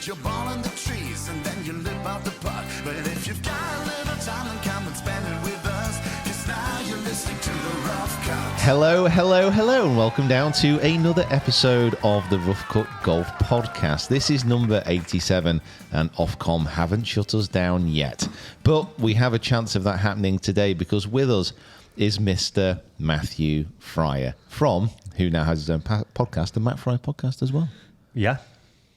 your ball in the trees and then you live out the puck. But if you've got a little time, then come and spend it with us. 'Cause now you're listening to the Rough Cut. Hello, and welcome down to another episode of the Rough Cut Golf Podcast. This is number 87, and Ofcom haven't shut us down yet. But we have a chance of that happening today because with us is Mr. Matthew Fryer from, who now has his own podcast, the Matt Fryer Podcast as well. Yeah,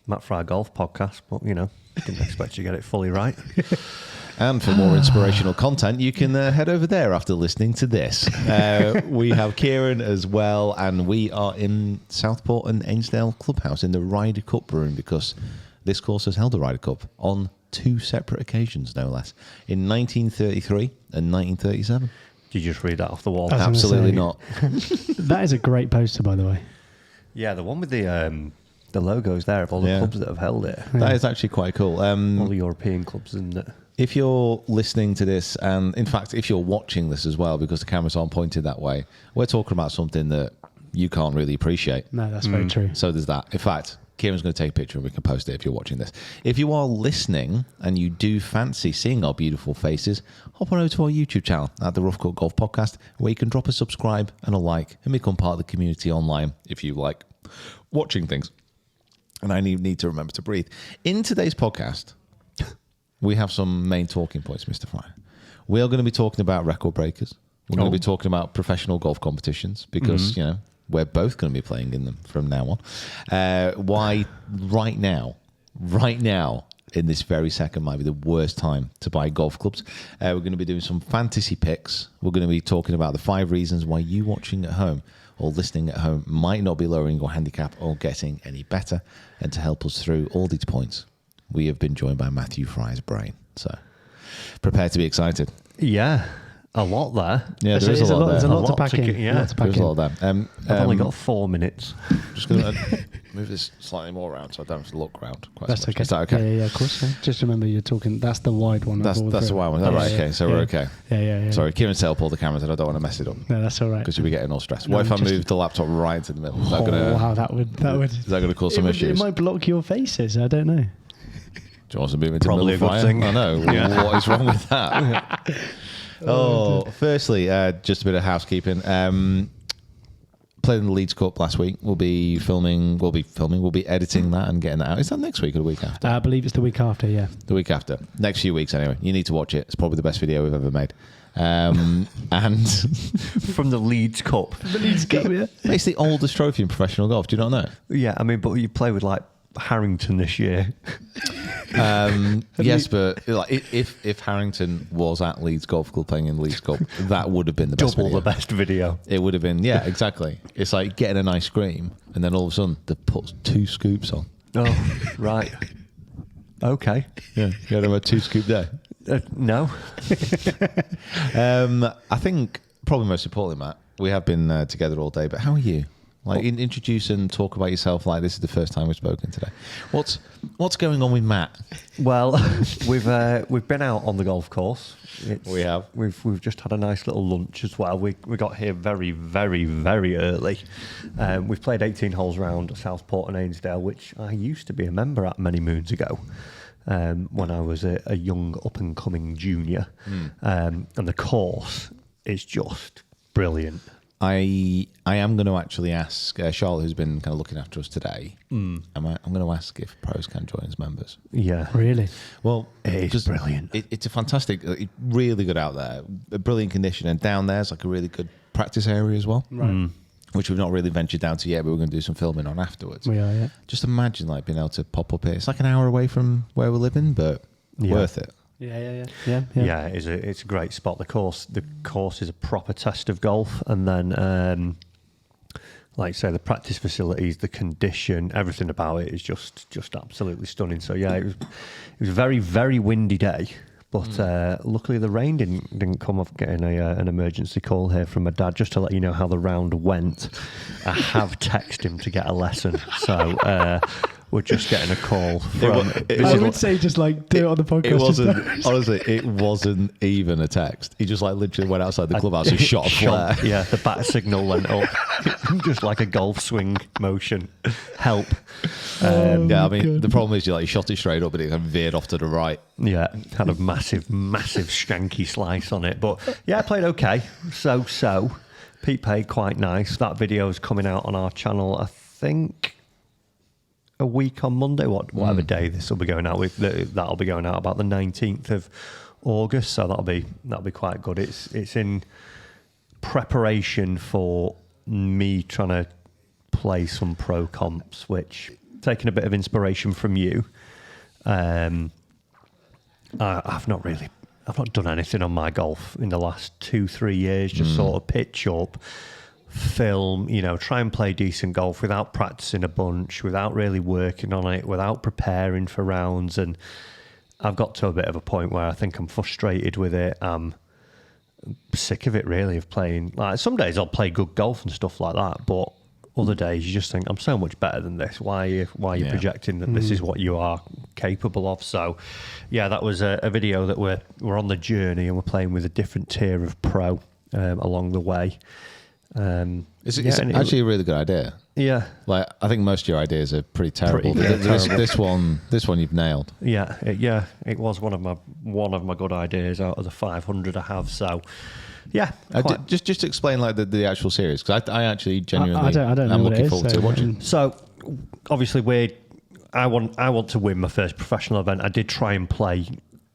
Matt Fryer Golf Podcast, but, you know, didn't expect you to get it fully right. And for more inspirational content, you can head over there after listening to this. We have Kieran as well, and we are in Southport and Ainsdale Clubhouse in the Ryder Cup room because this course has held a Ryder Cup on two separate occasions, no less, in 1933 and 1937. Did you just read that off the wall? Absolutely not. That is a great poster, by the way. Yeah, the one with the logos there of all the clubs that have held it. That is actually quite cool. All the European clubs, isn't it? If you're listening to this, and in fact, if you're watching this as well, because the cameras aren't pointed that way, we're talking about something that you can't really appreciate. No, that's very true. So there's that. In fact, Kieran's going to take a picture and we can post it if you're watching this. If you are listening and you do fancy seeing our beautiful faces, hop on over to our YouTube channel at the Rough Cut Golf Podcast, where you can drop a subscribe and a like and become part of the community online if you like watching things. And I need to remember to breathe. In today's podcast, we have some main talking points, Mr. Fryer. We are going to be talking about record breakers. We're going to be talking about professional golf competitions because, you know, we're both going to be playing in them from now on. Why right now, in this very second, might be the worst time to buy golf clubs. We're going to be doing some fantasy picks. We're going to be talking about the 5 reasons why you watching at home or listening at home might not be lowering your handicap or getting any better. And to help us through all these points, we have been joined by Matthew Fryer's brain. So prepare to be excited. Yeah, a lot there. Yeah, there is a lot there. There's a lot to pack in. There's a lot there. I've only got 4 minutes. I'm just going to move this slightly more around so I don't have to look around quite That's so much. okay. Is that okay? Yeah, of course. Yeah. Just remember you're talking, that's the wide one. That's the wide one. Right, okay, so we're okay. Yeah. Sorry, Kieran set up all the cameras and I don't want to mess it up. No, that's all right. Because you'll be getting all stressed. No, What if I just- move the laptop right into the middle? Is that Wow, that would. Is that going to cause some It issues? might block your faces. I don't know. Do you want us to move into Probably middle a good Fryer? thing. I know. Yeah. What is wrong with that? Firstly, just a bit of housekeeping. Played in the Leeds Cup last week. We'll be editing that and getting that out. Is that next week or the week after? I believe it's the week after, yeah. The week after. Next few weeks, anyway. You need to watch it. It's probably the best video we've ever made. And From the Leeds Cup. The Leeds Cup, yeah. it's the oldest trophy in professional golf. Do you not know? Yeah, I mean, but you play with, like, Harrington this year. Yes, but like if Harrington was at Leeds Golf Club playing in the Leeds Cup, that would have been the best Double video. the best video. It would have been, yeah, exactly. It's like getting an ice cream and then all of a sudden they put 2 scoops on. Oh, right. Okay. Yeah, you had a 2 scoop day. No. I think probably most importantly, Matt, we have been together all day, but how are you? Like, introduce and talk about yourself like this is the first time we've spoken today. What's going on with Matt? Well, we've been out on the golf course. We have. We've just had a nice little lunch as well. We got here very, very, very early. We've played 18 holes round Southport and Ainsdale, which I used to be a member at many moons ago. When I was a young up-and-coming junior. And the course is just brilliant. I am going to actually ask Charlotte, who's been kind of looking after us today. I'm going to ask if pros can join as members. Yeah. Really? Well, it's brilliant. It's a fantastic, really good out there, a brilliant condition, and down there's like a really good practice area as well. Right. Which we've not really ventured down to yet, but we're going to do some filming on afterwards. We are, yeah. Just imagine like being able to pop up here. It's like an hour away from where we're living, but worth it. Yeah. Yeah, it's a great spot. The course is a proper test of golf, and then, like I say, the practice facilities, the condition, everything about it is just absolutely stunning. So yeah, it was a very, very windy day, but luckily the rain didn't come off. Getting an emergency call here from my dad just to let you know how the round went. I have texted him to get a lesson, so we're just getting a call I would say just like do it on the podcast. It wasn't, honestly, it wasn't even a text. He just like literally went outside the clubhouse and shot a flare. Yeah, the bat signal went up, just like a golf swing motion. Help. Yeah, I mean, the problem is you shot it straight up, but it kind of veered off to the right. Yeah, kind of massive skanky slice on it. But yeah, I played okay. So. Pete played quite nice. That video is coming out on our channel, I think, a week on Monday, whatever day this will be going out with. That'll be going out about the 19th of August, so that'll be quite good. It's in preparation for me trying to play some pro comps, which, taking a bit of inspiration from you, I've not done anything on my golf in the last 2-3 years, just sort of pitch up, film, try and play decent golf without practicing a bunch, without really working on it, without preparing for rounds. And I've got to a bit of a point where I think I'm frustrated with it. I'm sick of it, really, of playing. Like, some days I'll play good golf and stuff like that, but other days you just think, I'm so much better than this. Why are you projecting that this is what you are capable of? So yeah, that was a video that we're on the journey, and we're playing with a different tier of pro along the way. It's actually a really good idea. Yeah, I think most of your ideas are pretty terrible. Terrible. This one you've nailed. Yeah, it was one of my good ideas out of the 500 I have. So yeah, just explain the actual series, because I actually genuinely I don't know I'm what looking it is, forward to watching. So obviously I want to win my first professional event. I did try and play,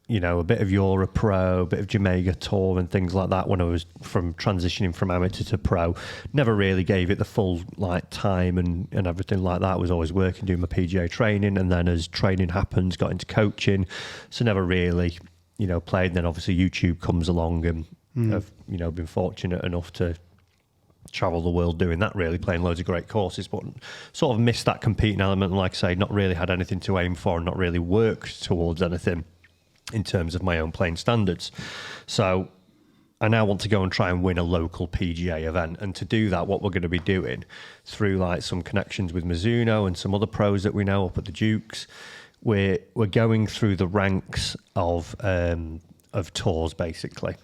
a bit of Euro Pro, a bit of Jamaica Tour and things like that when I was transitioning from amateur to pro. Never really gave it the full time and everything like that. I was always working, doing my PGA training, and then as training happens, got into coaching. So never really, played. And then obviously YouTube comes along, and I've, been fortunate enough to travel the world doing that, really, playing loads of great courses, but sort of missed that competing element, and like I say, not really had anything to aim for, and not really worked towards anything in terms of my own playing standards. So I now want to go and try and win a local PGA event, and to do that, what we're going to be doing through some connections with Mizuno and some other pros that we know up at the Dukes, we're going through the ranks of tours, basically.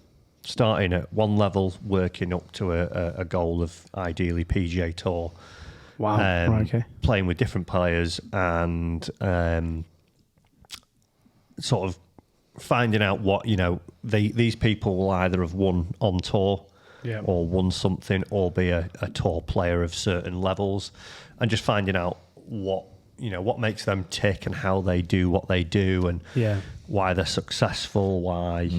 Starting at one level, working up to a goal of ideally PGA Tour. Wow. Right, okay. Playing with different players and sort of finding out what, these people will either have won on tour or won something, or be a tour player of certain levels, and just finding out what makes them tick and how they do what they do, and why they're successful, why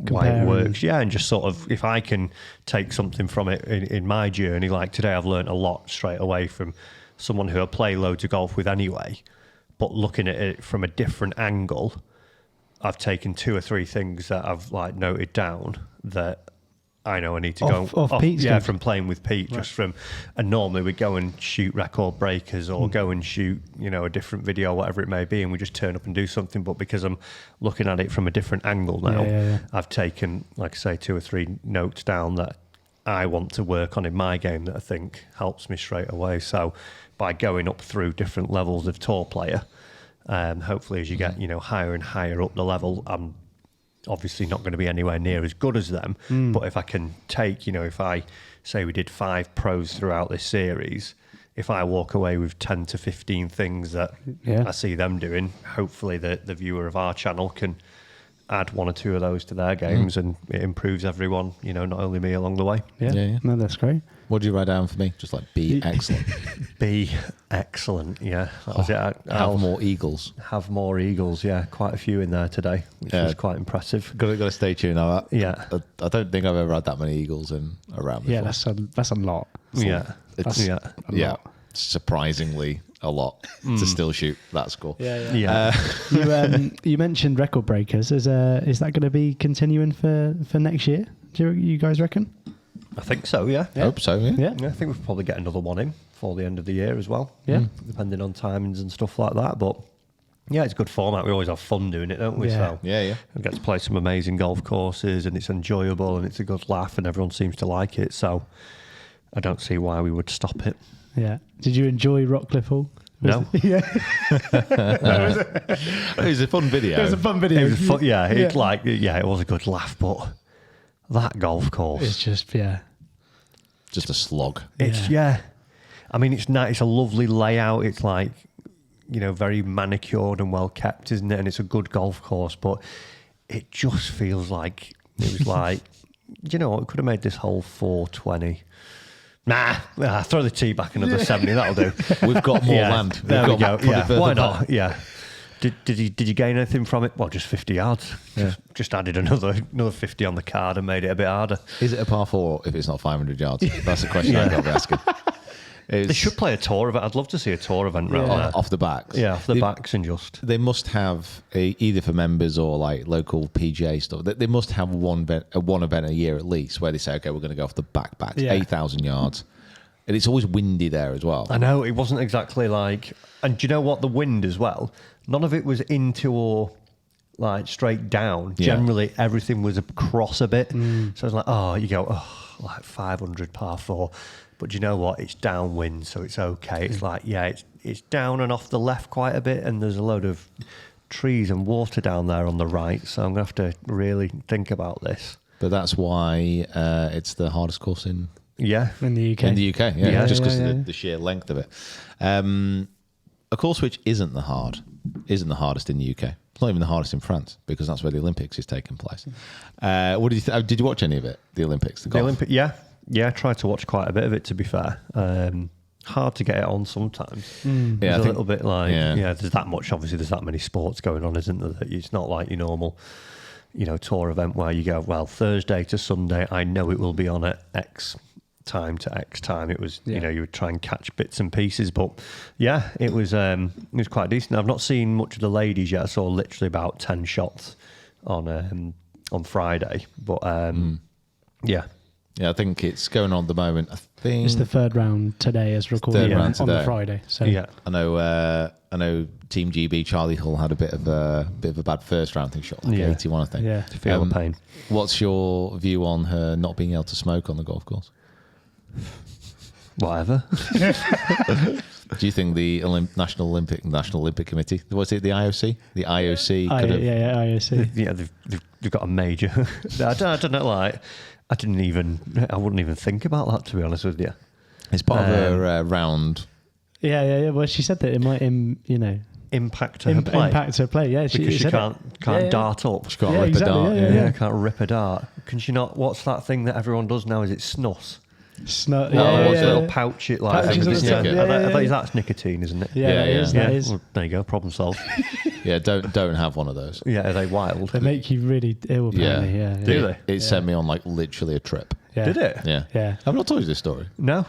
why it works. Yeah, and just sort of, if I can take something from it in my journey, like today I've learned a lot straight away from someone who I play loads of golf with anyway, but looking at it from a different angle, I've taken 2 or 3 things that I've noted down that I know I need to go off Pete's game. from playing with Pete, right. And normally we go and shoot record breakers or go and shoot, a different video, whatever it may be, and we just turn up and do something. But because I'm looking at it from a different angle now, I've taken, like I say, 2 or 3 notes down that I want to work on in my game that I think helps me straight away. So by going up through different levels of tour player, hopefully as you get, higher and higher up the level, I'm obviously not going to be anywhere near as good as them, but if I can take, if I say we did 5 pros throughout this series, if I walk away with 10 to 15 things that I see them doing, hopefully the viewer of our channel can add 1 or 2 of those to their games, and it improves everyone, not only me along the way. Yeah. No, that's great. What did you write down for me? Just be excellent. Be excellent, yeah. That was it. Have more eagles. Have more eagles, yeah. Quite a few in there today, which was quite impressive. Got to stay tuned now. Yeah. I don't think I've ever had that many eagles around before. Yeah, that's a lot. It's lot. Surprisingly a lot to still shoot that score. You mentioned record breakers. Is that going to be continuing for next year? Do you guys reckon? I think so, yeah. I hope so, yeah. I think we'll probably get another one in for the end of the year as well. Yeah. Depending on timings and stuff like that. But yeah, it's a good format. We always have fun doing it, don't we? Yeah. So yeah. We get to play some amazing golf courses, and it's enjoyable, and it's a good laugh, and everyone seems to like it. So I don't see why we would stop it. Yeah. Did you enjoy Rockcliffe Hall? No. Yeah. It was a fun video. It was a fun video. It was fun, yeah. It was a good laugh, but that golf course, It's just, yeah. Just a slog. it's I mean, it's nice. It's a lovely layout. It's like, very manicured and well kept, isn't it? And it's a good golf course, but it just feels like it was like, you know what? We could have made this hole 420. Nah, throw the tee back another 70. That'll do. We've got more land. There we We've go. got probably further Why back. not? Yeah. Did you gain anything from it? Well, just 50 yards. Just added another 50 on the card and made it a bit harder. Is it a par 4 if it's not 500 yards? That's the question I've got to be asking. They should play a tour event. I'd love to see a tour event right there. Off the backs. Yeah, off the backs and just. They must have either for members or like local PGA stuff. They must have one event a year at least where they say, okay, we're going to go off the backs, 8,000 yards, and it's always windy there as well. I know it wasn't exactly like, and do you know what? The wind as well. None of it was into or like straight down. Yeah. Generally, everything was across a bit. So I was like, you go, like 500 par 4. But do you know what? It's downwind, so it's okay. It's like, it's down and off the left quite a bit, and there's a load of trees and water down there on the right. So I'm going to have to really think about this. But that's why it's the hardest course in In the UK. the UK. Yeah, just because yeah. of the sheer length of it. A course which isn't the hardest in the UK. It's not even the hardest in France because that's where the Olympics is taking place. What did you did you watch any of it? The Olympics, the golf? I tried to watch quite a bit of it. To be fair, hard to get it on sometimes. Yeah, It's a little bit like there's that much. Obviously, there's that many sports going on, isn't there? That it's not like your normal, tour event where you go, well, Thursday to Sunday. I know it will be on at X time to X time. It was you would try and catch bits and pieces, but it was quite decent. I've not seen much of the ladies yet. I saw literally about 10 shots on Friday, but Yeah, I think it's going on at the moment. I think It's the third round today as recorded Third round on the today. Friday. So I know Team GB Charlie Hull had a bit of a bad first round. I think shot like 81. I think. Yeah. Feel the pain. What's your view on her not being able to smoke on the golf course? Whatever. Do you think the National Olympic Committee, was it the IOC? The IOC could have. IOC. Yeah, they've got a major. I don't know. Like, I wouldn't even think about that, to be honest with you. It's part of her round. Yeah. Well, she said that it might, Impact her play. impact her play. Yeah, Because she said can't it. dart up. She can't Yeah, rip exactly, a dart. yeah. Can't rip a dart. Can she not? What's that thing that everyone does now? Is it snus? Snot. What's a little pouch it like? Pouches on the Yeah. ticket. I bet that's nicotine, isn't it? Yeah, that is. yeah. That is. Well, there you go. Problem solved. Yeah, don't have one of those. Yeah, are they wild? They make you really ill, apparently. Yeah. Do they? It sent me on like literally a trip. Yeah. Did it? Yeah. Yeah. I've not told you this story. No.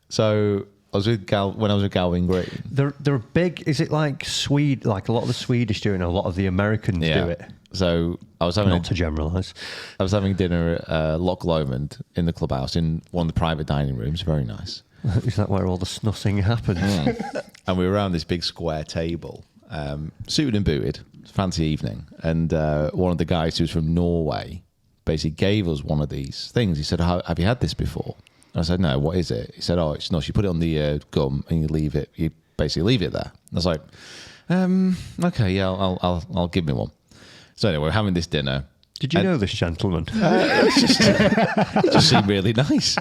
So I was with when I was with Galvin Green. They're big. Is it like Swede? Like a lot of the Swedish do it, and a lot of the Americans do it. So I was having Not to generalise. I was having dinner at Loch Lomond in the clubhouse in one of the private dining rooms. Very nice. Is that where all the snussing happens? And we were around this big square table, suited and booted, fancy evening. And one of the guys who's from Norway basically gave us one of these things. He said, have you had this before? And I said, no, what is it? He said, oh, it's nuss. You put it on the gum and you basically leave it there. I was like, okay, yeah, I'll give me one. So anyway, we're having this dinner. Did you know this gentleman? It just seemed really nice.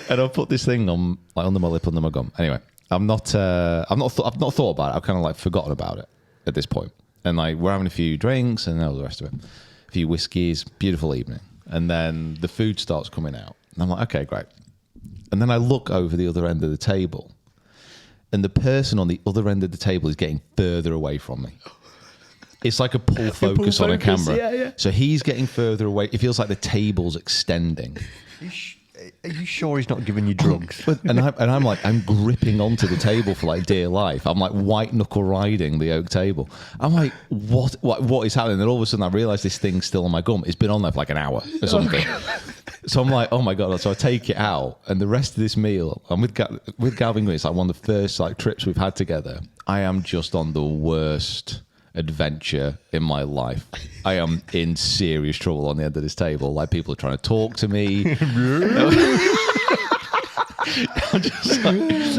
And I put this thing on, like under my lip, under my gum. Anyway, I've not thought about it. I've kind of like forgotten about it at this point. And like we're having a few drinks and all the rest of it, a few whiskeys, beautiful evening. And then the food starts coming out, and I'm like, okay, great. And then I look over the other end of the table, and the person on the other end of the table is getting further away from me. It's like a pull focus on a camera. Yeah. So he's getting further away. It feels like the table's extending. Are you sure he's not giving you drugs? And I'm like, I'm gripping onto the table for like dear life. I'm like white knuckle riding the oak table. I'm like, what is happening? And all of a sudden I realize this thing's still on my gum. It's been on there for like an hour or something. So I'm like, oh my God. So I take it out, and the rest of this meal, I'm with Galvin Green. It's like one of the first like trips we've had together. I am just on the worst adventure in my life. I am in serious trouble on the end of this table. Like people are trying to talk to me.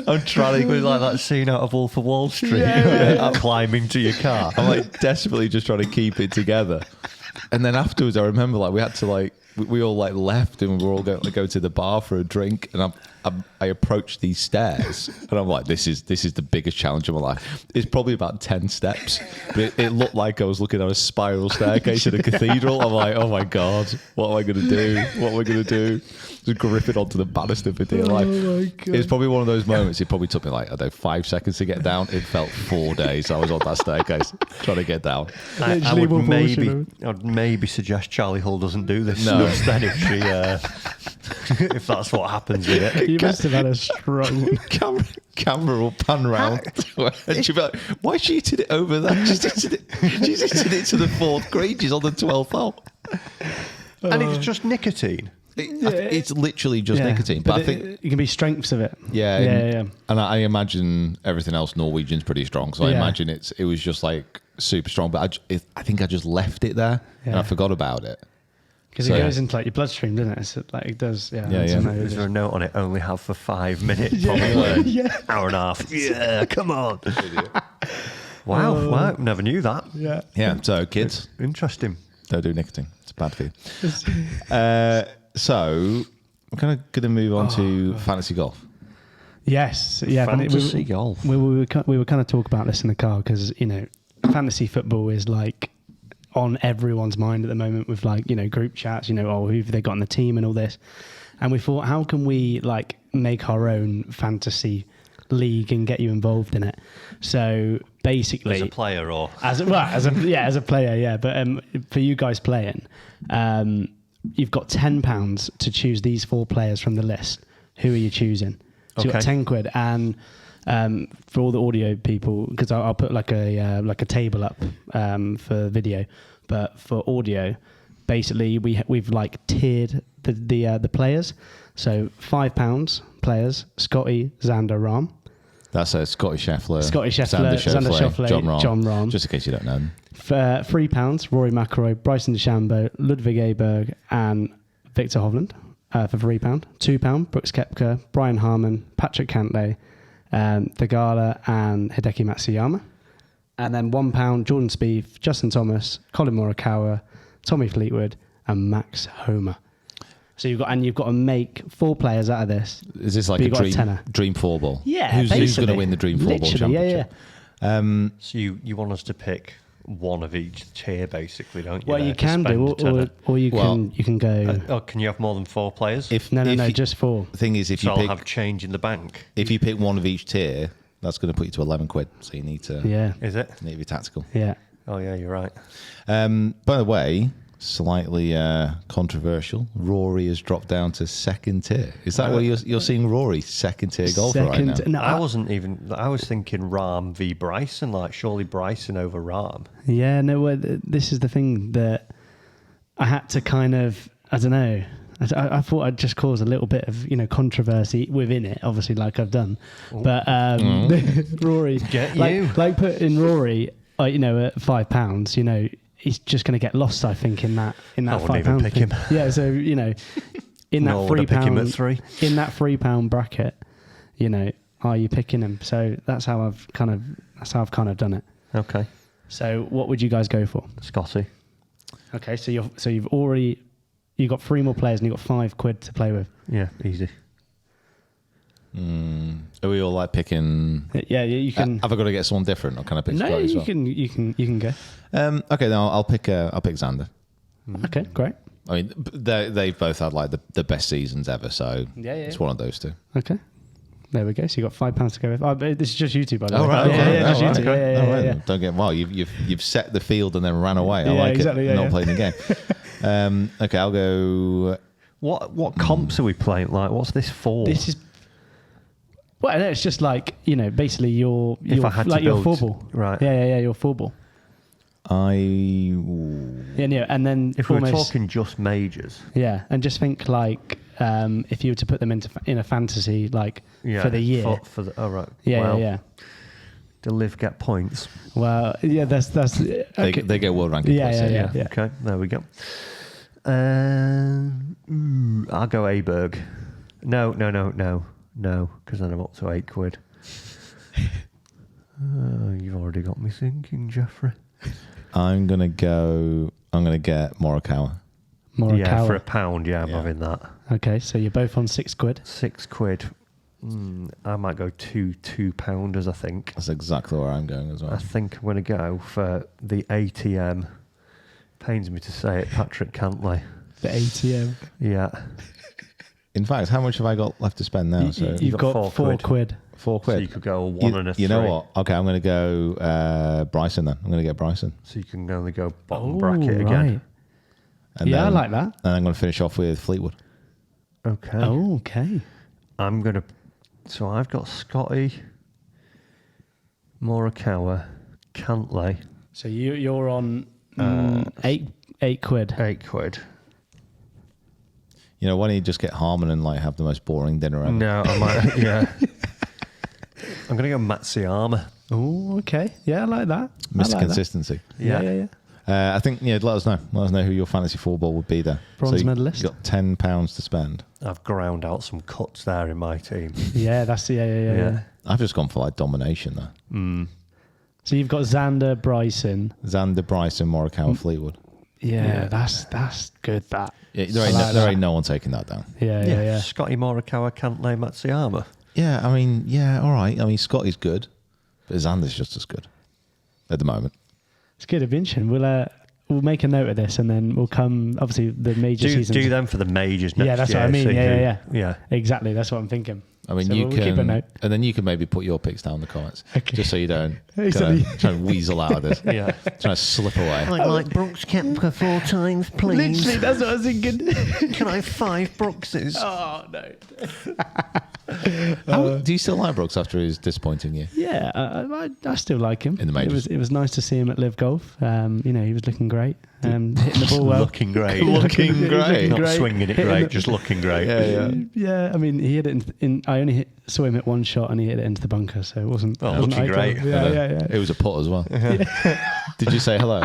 I'm trying to like that scene out of Wolf of Wall Street. I'm climbing to your car. I'm like desperately just trying to keep it together. And then afterwards, I remember like we had to like we all like left and we were all going to go to the bar for a drink. And I approached these stairs and I'm like, this is the biggest challenge of my life. It's probably about 10 steps, but it looked like I was looking at a spiral staircase in a cathedral. I'm like, oh my God, what am I going to do? What am I going to do? Just gripping onto the banister for dear life. Oh my God. It's probably one of those moments. It probably took me like, I don't know, 5 seconds to get down. It felt 4 days. I was on that staircase trying to get down. I Literally would Wolf of Wall I'd maybe suggest Charlie Hull doesn't do this No. instead if she if that's what happens with it. You must have had a strong. Camera will pan round. And she'll be like, why is she eating it over there? She's eating it to the 4th grade. She's on the 12th hole. And it's just nicotine. It's literally just nicotine. But I think, it can be strengths of it. yeah. Yeah. And I imagine everything else Norwegian's pretty strong. So I Yeah. imagine it was just like super strong. But I think I just left it there and I Yeah. forgot about it. Because So- it goes into like your bloodstream, doesn't it? It's like it does. Yeah. Yeah, it's yeah. amazing. Is there a note on it? Only have for 5 minutes. Probably. Yeah. Hour and a half. Yeah, come on. Wow, never knew that. Yeah. Yeah. So kids, Interesting. don't do nicotine. It's bad for you. So we're kind of going to move on to fantasy golf. Yes. Yeah. but Fantasy golf. We were kind of talk about this in the car because fantasy football is like on everyone's mind at the moment with like group chats. Who've they got on the team and all this. And we thought, how can we like make our own fantasy league and get you involved in it? So basically, As a player or as a player, yeah. But for you guys playing, you've got £10 to choose these 4 players from the list. Who are you choosing? So you've got Okay. £10, and for all the audio people, because I'll put like a table up for video, but for audio, basically we've like tiered the players. So £5 players: Scotty, Xander, Rahm. That's a Scotty Scheffler, Xander Schauffele, John Rahm. Just in case you don't know. For £3, Rory McIlroy, Bryson DeChambeau, Ludwig Aberg, and Victor Hovland. For £3, £2, Brooks Koepka, Brian Harmon, Patrick Cantlay, Thegala, and Hideki Matsuyama. And then £1, Jordan Spieth, Justin Thomas, Colin Morikawa, Tommy Fleetwood, and Max Homa. So you've got to make 4 players out of this. Is this like But a you got a tenner. dream 4 ball? Yeah, Who's going basically. to win the dream 4 ball Literally, championship? so you want us to pick one of each tier, basically, don't you? Well, there, you to can do, spend a tenner? or you Well, can go. Oh, can you have more than 4 players? No, just 4. The thing is, if so you I'll pick have change in the bank. if you pick one of each tier, that's going to put you to £11. So you need to Yeah, Is it? need to be tactical. yeah. Oh yeah, you're right. By the way, slightly controversial. Rory has dropped down to 2nd tier. Is that where you're seeing Rory 2nd tier golfer right now? No, I was thinking Rahm v Bryson. Like surely Bryson over Rahm. Yeah, no. Well, this is the thing that I had to kind of. I don't know. I thought I'd just cause a little bit of controversy within it, obviously, like I've done. But Rory, Get like, you. like put in Rory, at £5, he's just going to get lost. I think in that I wouldn't £5 even pick thing. him. Yeah, so in that Nor would I pick him at 3. in that £3 bracket, are you picking him? So that's how I've kind of done it. Okay, So what would you guys go for? Scotty. Okay, so you've got 3 more players and you've got £5 to play with. Yeah, easy. Are we all like picking? Yeah, you can. Have I got to get someone different, or can I pick No, Scotty as you well? can go. Okay, then I'll pick Xander. Okay, great. I mean, they've both had like the best seasons ever, so Yeah. it's one of those two. Okay, there we go. So you got £5 to go with. Oh, but this is just you two, by the way. Oh, right, okay. Yeah, just Oh, you right, two. okay. Yeah, Oh, yeah, right. yeah. Don't get you've set the field and then ran away. I Yeah, like exactly, it. yeah, Not yeah. playing the game. Okay, I'll go. What comps are we playing? Like, what's this for? This is. Well, no, it's just like basically your If I had to like your build- 4-ball. right. Yeah, your 4-ball. Yeah, and then if we were almost- talking just majors. Yeah, and just think like if you were to put them in a fantasy like for the year. For the, oh, right. Yeah, well, yeah. Do Liv get points? Well, yeah, that's okay. They get world ranking Yeah, points. yeah. Okay, there we go. I'll go Aberg. No. No, because then I'm up to £8. You've already got me thinking, Jeffrey. I'm gonna get Morikawa. Morikawa. Yeah, for £1, I'm Yeah. having that. Okay, so you're both on £6. £6. I might go £2 I think. That's exactly where I'm going as I well. think I'm going to go for the ATM. Pains me to say it, Patrick Cantley. The ATM. Yeah. In fact, how much have I got left to spend now? So You've got £4. £4. £4. So you could go a 1 and a 3. You know what? Okay, I'm going to go Bryson then. I'm going to get Bryson. So you can only go bottom Oh, bracket again. right. And Yeah, I then- like that. And I'm going to finish off with Fleetwood. Okay. Oh, okay. I'm going to... So I've got Scotty, Morikawa, Cantley, So you're on £8. £8. You know, why don't you just get Harmon and like have the most boring dinner ever? No, I might... Yeah. I'm going to go Matsuyama. Oh, okay. Yeah, I like that. I Mr. like that. Consistency. Yeah. I think, let us know. Let us know who your fantasy football would be there. Bronze you- medalist. You've got £10 to spend. I've ground out some cuts there in my team. Yeah, that's yeah. I've just gone for like domination there. So you've got Xander, Bryson. Xander, Bryson, Morikawa, Fleetwood. Yeah, that's good. That. Yeah, I there ain't, like no, there that. ain't no one taking that down. Yeah. Scotty, Morikawa, Cantley, Matsuyama. Yeah, I mean, all right. I mean, Scotty's good, but Xander's just as good at the moment. It's good. It'll be interesting. We'll make a note of this, and then we'll come. Obviously, the major seasons. Do them for the majors next year. Yeah, that's what I mean. so Yeah. Exactly. That's what I'm thinking. I mean, So you we'll keep a can, note. and then you can maybe put your picks down in the comments, Okay. just so you don't Exactly. try and weasel out of this. Yeah. Trying to slip away. I'd like Brooks Koepka 4 times, please. Literally, that's what I was thinking. Can I have 5 Brookses? Oh no. Do you still like Brooks after his disappointing year? Yeah, I still like him. In the majors. It was nice to see him at Live Golf. He was looking great. Hitting the ball well. Looking great. Looking great. Not great. swinging it Hitting great, the- just looking great. Yeah, I mean, he hit it I only saw him hit one shot and he hit it into the bunker, so it wasn't. Oh, wasn't looking ideal. great. Yeah. It was a putt as well. Did you say hello?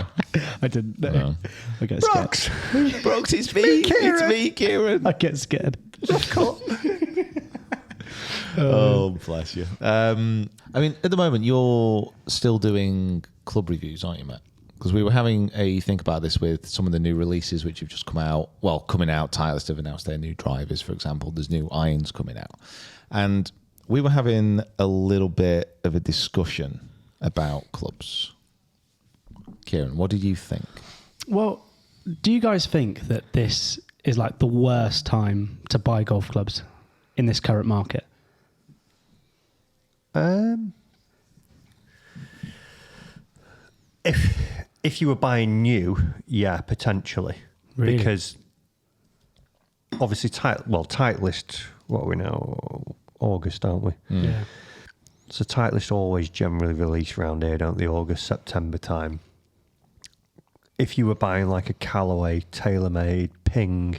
I didn't. No. No. I get scared. Brooks, it's me. It's me, Kieran. I get scared. Oh, bless you. I mean, at the moment, you're still doing club reviews, aren't you, Matt? Because we were having a think about this with some of the new releases which have just come out. Well, coming out, Titleist have announced their new drivers, for example. There's new irons coming out. And we were having a little bit of a discussion about clubs. Kieran, what did you think? Well, do you guys think that this is like the worst time to buy golf clubs in this current market? If you were buying new, yeah, potentially. Really? Because obviously, Titleist, what are we now? August, aren't we? Yeah. So Titleist always generally release around here, don't they? August, September time. If you were buying like a Callaway, TaylorMade, Ping,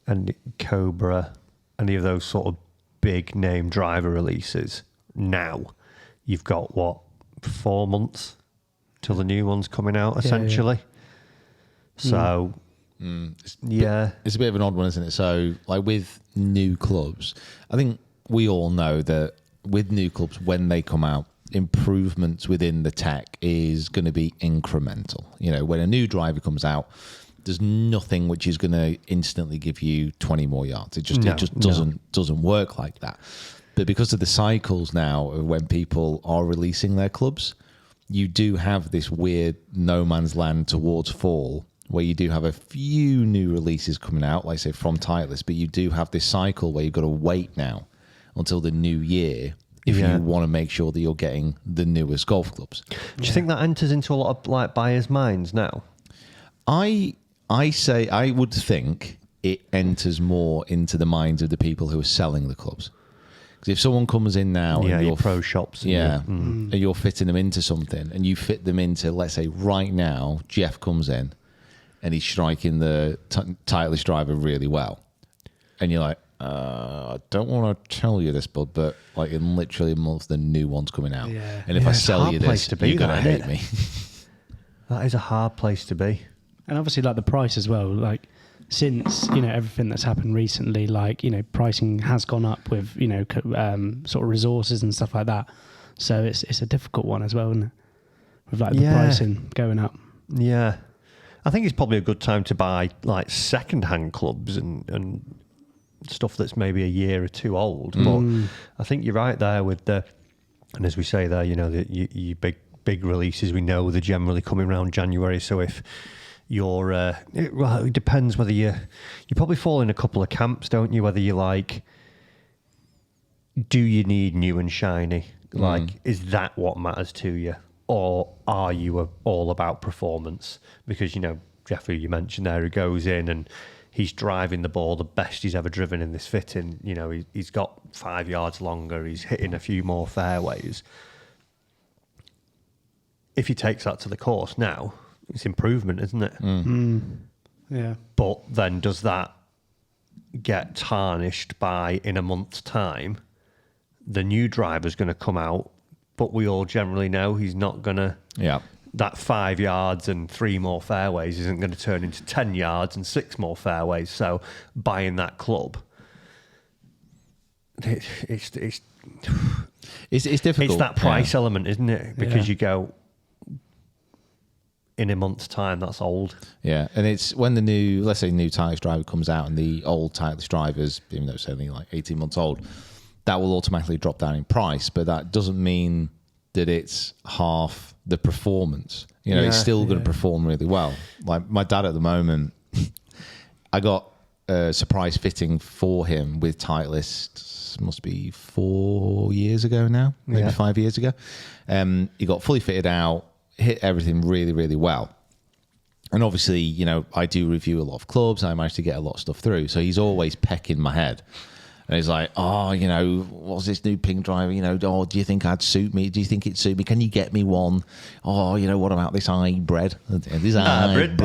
and Cobra, any of those sort of big name driver releases, now you've got 4 months till the new one's coming out, essentially. So, yeah. It's a bit of an odd one, isn't it? So, like with new clubs, I think we all know that with new clubs, when they come out, improvements within the tech is going to be incremental. You know, when a new driver comes out, there's nothing which is going to instantly give you 20 more yards. It just doesn't work like that. But because of the cycles now of when people are releasing their clubs, you do have this weird no man's land towards fall where you do have a few new releases coming out, like say from Titleist, but you do have this cycle where you've got to wait now until the new year if you want to make sure that you're getting the newest golf clubs. Do you think that enters into a lot of like buyers' minds now? I would think it enters more into the minds of the people who are selling the clubs. Because if someone comes in now, Yeah, and your you're pro shops. and you're fitting them into something, and you fit them into, let's say, right now, Jeff comes in, and he's striking the Titleist driver really well, and you're like, I don't want to tell you this, bud, but like in literally a month, the new one's coming out, Yeah. and if I it's a sell hard you place this, to be, you're gonna that, hate isn't me. That is a hard place to be. And obviously, like the price as well. Like since everything that's happened recently, like pricing has gone up with sort of resources and stuff like that. So it's a difficult one as well, isn't it? With like the pricing going up. Yeah, I think it's probably a good time to buy like second-hand clubs and stuff that's maybe a year or two old. But I think you're right there with the, and as we say there, the big releases, we know they're generally coming around January. So if you're, it depends whether you probably fall in a couple of camps, don't you? Whether you like, do you need new and shiny? Like, is that what matters to you? Or are you all about performance? Because, Jeffrey, you mentioned there, who goes in and he's driving the ball the best he's ever driven in this fitting. He's got 5 yards longer. He's hitting a few more fairways. If he takes that to the course now, it's improvement, isn't it? Yeah. But then does that get tarnished by, in a month's time, the new driver's going to come out, but we all generally know he's not going to... Yeah. That 5 yards and 3 more fairways isn't going to turn into 10 yards and 6 more fairways. So buying that club, it's difficult. It's that price element, isn't it? Because you go, in a month's time, that's old. Yeah, and it's when the new, let's say, new Titleist driver comes out and the old Titleist drivers, even though it's only like 18 months old, that will automatically drop down in price, but that doesn't mean that it's half the performance. It's still going to perform really well. Like my dad at the moment, I got a surprise fitting for him with Titleist, must be 4 years ago now, maybe 5 years ago. He got fully fitted out, hit everything really, really well. And obviously, I do review a lot of clubs. I managed to get a lot of stuff through. So he's always pecking my head. And he's like, what's this new pink driver? Do you think I'd suit me? Do you think it'd suit me? Can you get me one? What about this hybrid? This hybrid.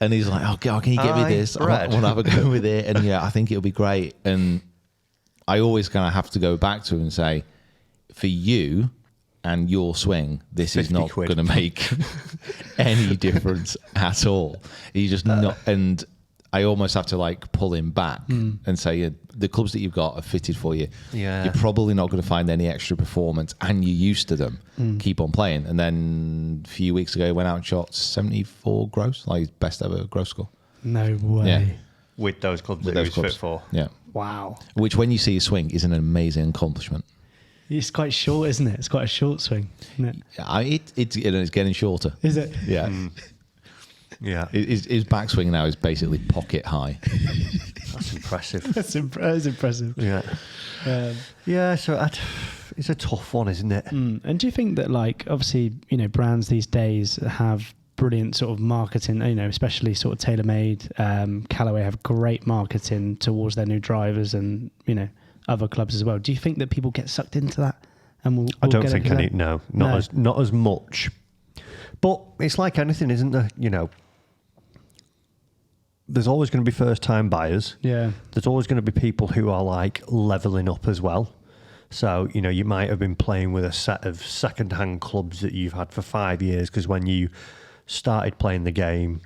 And he's like, can you get me this? I want to have a go with it. And I think it'll be great. And I always kind of have to go back to him and say, for you and your swing, this is not going to make any difference at all. He's just not... And I almost have to like pull him back and say, the clubs that you've got are fitted for you. Yeah. You're probably not going to find any extra performance, and you're used to them. Keep on playing. And then a few weeks ago, he went out and shot 74 gross, like his best ever gross score. No way. Yeah. With those clubs that he was fit for. Yeah. Wow. Which, when you see a swing, is an amazing accomplishment. It's quite short, isn't it? It's quite a short swing, isn't it? It's getting shorter. Is it? Yeah. Yeah. His backswing now is basically pocket high. That's impressive. That's impressive. Yeah. So it's a tough one, isn't it? And do you think that, like, obviously, brands these days have brilliant sort of marketing, especially sort of tailor-made. Callaway have great marketing towards their new drivers and, other clubs as well. Do you think that people get sucked into that? And I don't think any. No, not as much. But it's like anything, isn't there? There's always going to be first-time buyers. Yeah. There's always going to be people who are like leveling up as well. So, you might have been playing with a set of second-hand clubs that you've had for 5 years because when you started playing the game,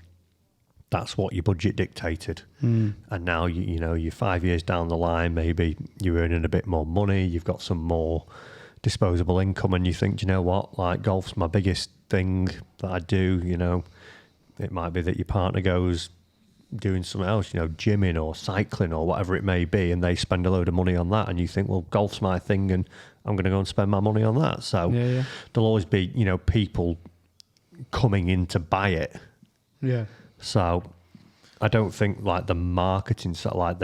that's what your budget dictated. And now, you're 5 years down the line, maybe you're earning a bit more money, you've got some more disposable income, and you think, like, golf's my biggest thing that I do. It might be that your partner goes doing something else, gymming or cycling or whatever it may be, and they spend a load of money on that, and you think, well, golf's my thing and I'm going to go and spend my money on that. So there'll always be, people coming in to buy it. Yeah. So I don't think like the marketing side, like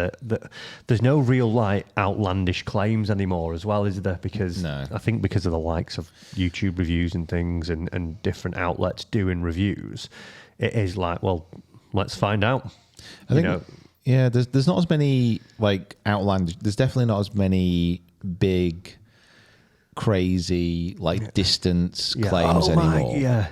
there's no real like outlandish claims anymore as well, is there? Because I think because of the likes of YouTube reviews and things and different outlets doing reviews, it is like, well, let's find out. I think, there's not as many like outlandish. There's definitely not as many big, crazy like distance claims anymore.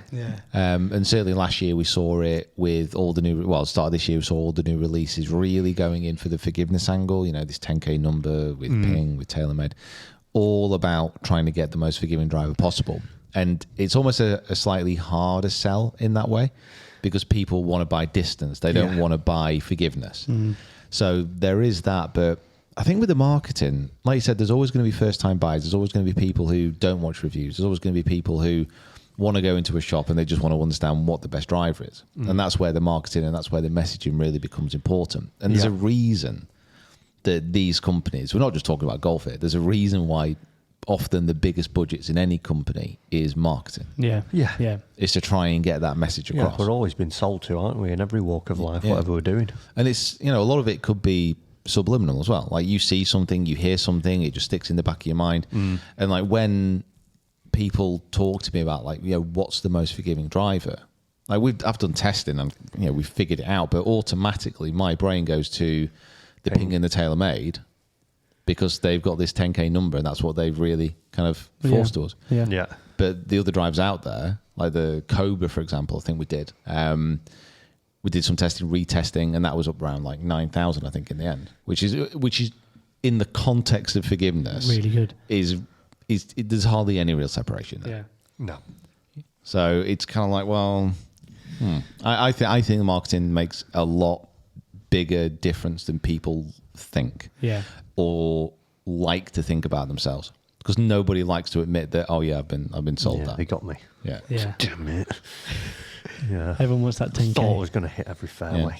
And certainly last year we saw it with all the new. Well, start of this year we saw all the new releases really going in for the forgiveness angle. This 10K number with Ping, with TaylorMade, all about trying to get the most forgiving driver possible. And it's almost a slightly harder sell in that way. because people want to buy distance. They don't want to buy forgiveness. So there is that. But I think with the marketing, like you said, there's always going to be first-time buyers. There's always going to be people who don't watch reviews. There's always going to be people who want to go into a shop and they just want to understand what the best driver is. And that's where the marketing and that's where the messaging really becomes important. And there's a reason that these companies, we're not just talking about golf here, there's a reason why often the biggest budgets in any company is marketing. Yeah. It's to try and get that message across. We're always been sold to, aren't we, in every walk of life, whatever we're doing. And it's, a lot of it could be subliminal as well. Like you see something, you hear something, it just sticks in the back of your mind. And like when people talk to me about like, what's the most forgiving driver? Like I've done testing and we've figured it out, but automatically my brain goes to the Ping and the TaylorMade because they've got this 10K number and that's what they've really kind of forced to us. Yeah. But the other drives out there, like the Cobra, for example, I think we did. We did some testing, retesting, and that was up around like 9,000, I think, in the end, which is in the context of forgiveness, really good. There's hardly any real separation there. Yeah. No. So it's kind of like, well, I think the marketing makes a lot bigger difference than people think, or like to think about themselves, because nobody likes to admit that. Oh yeah, I've been sold that. They got me. Yeah. Damn it. Yeah. Everyone wants that 10K. Thought I was going to hit every fairway.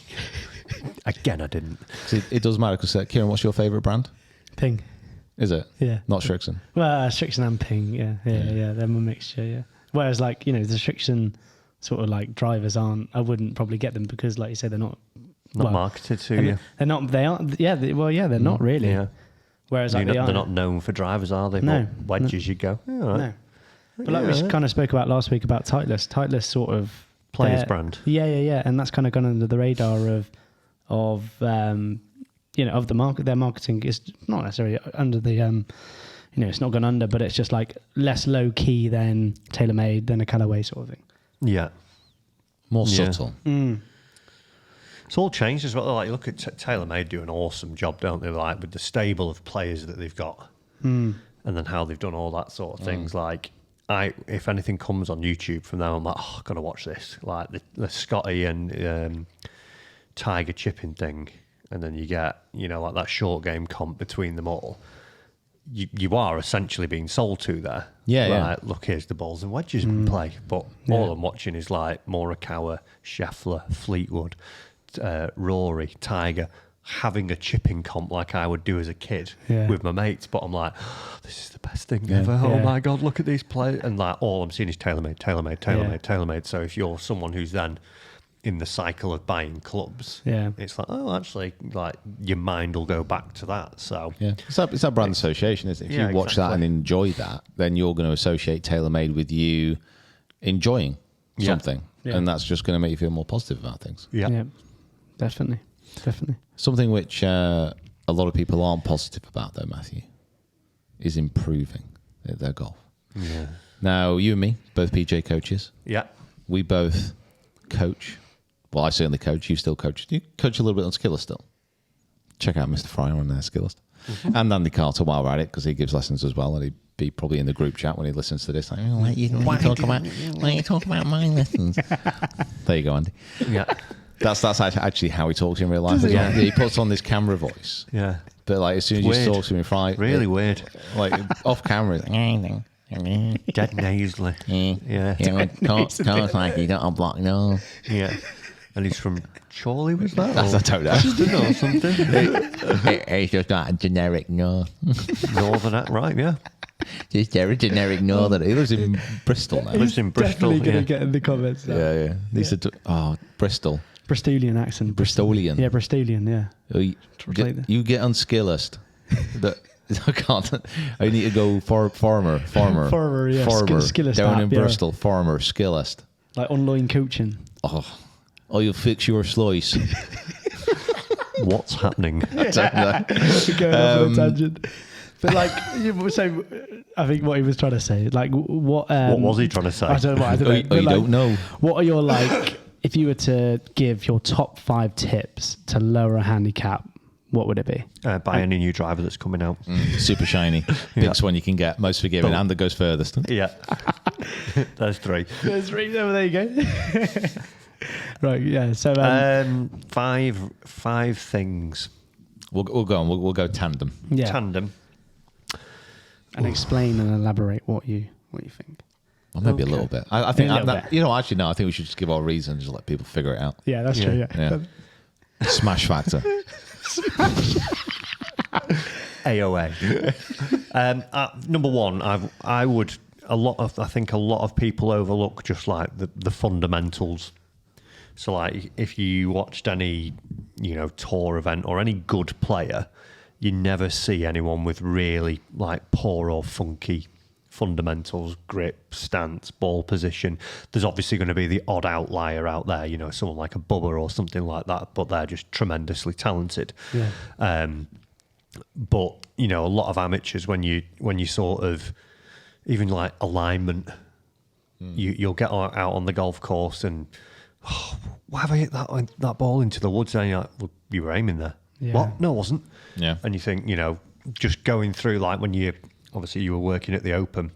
Again, I didn't. It does matter because Kieran, what's your favourite brand? Ping. Is it? Yeah. Not Strixon. Well, Strixon and Ping. Yeah. They're a mixture. Yeah. Whereas, like the Strixon sort of like drivers aren't. I wouldn't probably get them because, like you said, they're not marketed to you. They're not. They aren't. Yeah. They're not really. Yeah. Whereas they're like not known for drivers, are they? No. But wedges, you go. Yeah, all right. No. But like we kind of spoke about last week about Titleist. Titleist sort of Players brand. Yeah. And that's kind of gone under the radar of the market. Their marketing is not necessarily under the it's not gone under, but it's just like less low key than TaylorMade, than a Callaway sort of thing. Yeah. More subtle. It's all changed as well. Like you look at TaylorMade do an awesome job, don't they? Like with the stable of players that they've got, and then how they've done all that sort of things. Like if anything comes on YouTube from them, I'm like, I've got to watch this. Like the Scotty and Tiger chipping thing, and then you get like that short game comp between them all. You are essentially being sold to there. Yeah. Look, here's the balls and wedges we play, but all I'm watching is like Morikawa, Scheffler, Fleetwood, Rory, Tiger, having a chipping comp like I would do as a kid with my mates. But I'm like, this is the best thing ever. Oh my God, look at these players. And like all I'm seeing is TaylorMade. So if you're someone who's then in the cycle of buying clubs, it's like, oh, actually, like your mind will go back to that. So it's that brand association, isn't it? If you watch that and enjoy that, then you're going to associate TaylorMade with you enjoying something, and that's just going to make you feel more positive about things. Yeah, definitely. Something which a lot of people aren't positive about, though, Matthew, is improving their golf. Yeah. Now, you and me, both PJ coaches. Yeah. We both coach. Well, I certainly coach. You still coach. You coach a little bit on Skillest still. Check out Mr. Fryer on Skillest. And Andy Carter while we're at it, because he gives lessons as well, and he'd be probably in the group chat when he listens to this. Like, why don't you talk about my lessons? There you go, Andy. Yeah. That's actually how he talks in real life. Yeah. He puts on this camera voice. Yeah. But like as soon as you talk to him in front, really weird. Like off camera, it's dead nasally. Yeah. Talks like he got a block nose. Yeah. And he's from Chorley, was that? I don't know. Just know something. He's just got a generic nose. Northern, right? Yeah. Just a generic northern. He lives in Bristol now. Lives in Bristol. Definitely going to get in the comments. Yeah. These are Bristol. Bristolian accent. Bristolian. Yeah, Bristolian. Yeah. You get on Skillest. I can't. I need to go farmer. Farmer, yeah. Skillest down app, in Bristol. Farmer, Skillest. Like online coaching. Oh, you'll fix your slice. What's happening? I don't know. Going off on a tangent. But like, so I think what he was trying to say, like, what was he trying to say? I don't know. You don't know. What are your if you were to give your top 5 tips to lower a handicap, what would it be? Buy any new driver that's coming out. Super shiny. Biggest one you can get. Most forgiving and that goes furthest. Yeah. There's 3. There's 3. There you go. Right, yeah. So Five things. We'll go on. We'll go tandem. yeah, Tandem. and explain and elaborate what you think. Well, maybe a little bit. I think, A little bit. you know, actually, no, I think we should just give our reasons and let people figure it out. Yeah, that's true. Yeah. Yeah. Smash factor. AOA. Number one, I think a lot of people overlook just like the fundamentals. So like if you watched any, tour event or any good player, you never see anyone with really like poor or funky fundamentals, grip, stance, ball position. There's obviously going to be the odd outlier out there, someone like a Bubba or something like that, but they're just tremendously talented. Yeah. But a lot of amateurs, when you sort of even like alignment, you'll get out on the golf course and why have I hit that ball into the woods? And you're like, well, you were aiming there. Yeah. What? No, I wasn't. Yeah. And you think, just going through like when you were working at the Open,